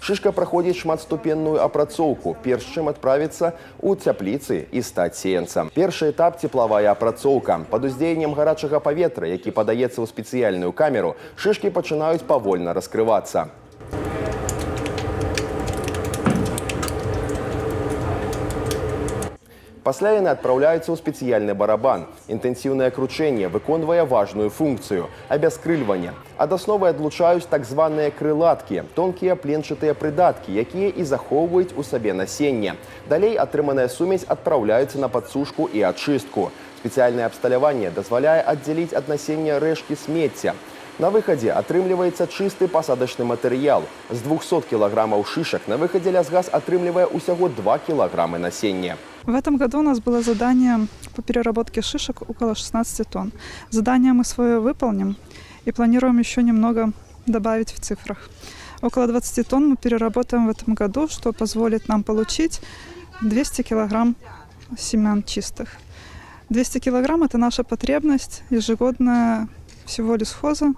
Шишка праходзіць шматступенную апрацоўку, перш чым адправіцца ў цяпліцы і стаць сеянцам. Першы этап – цеплавая апрацоўка. Пад уздзеяннем гарачага паветра, які падаецца ў спецыяльную камеру, шишкі пачынаюць павольна раскрывацца. Пасля яны адпраўляюцца ў спецыяльны барабан. Інтэнсіўнае кручэнне выконвае важную функцыю – абяскрыльванне. Ад асновы адлучаюць так званыя крылаткі – тонкія пленчатыя прыдаткі, якія і захоўваюць у сабе насенне. Далей атрыманая сумесь адпраўляецца на падсушку і ачыстку. Спецыяльнае абсталяванне дазваляе аддзяліць ад насення рэшткі смецця. На выхадзе атрымліваецца чысты пасадачны матэрыял. З 200 кілаграмаў шишак на выхадзе лясгас атрымлівае усяго 2 кілаграмы насення. В этом году у нас было задание по переработке шишек около 16 тонн. Задание мы свое выполним и планируем еще немного добавить в цифрах. Около 20 тонн мы переработаем в этом году, что позволит нам получить 200 килограмм семян чистых. 200 килограмм – это наша потребность ежегодная всего лесхоза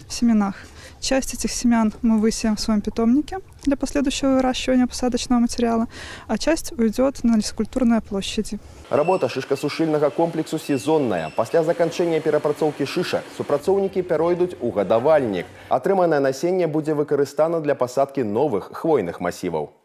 в семенах. Часть этих семян мы высеем в своем питомнике для последующего выращивания посадочного материала, а часть уйдет на лесокультурные площади. Работа шишкасушыльнага комплексу сезонная. Пасля заканчэння перапрацоўкі шишак супрацоўнікі пяройдуць у гадавальнік. Атрыманае насенне будзе выкарыстана для пасадкі новых хвойных масіваў.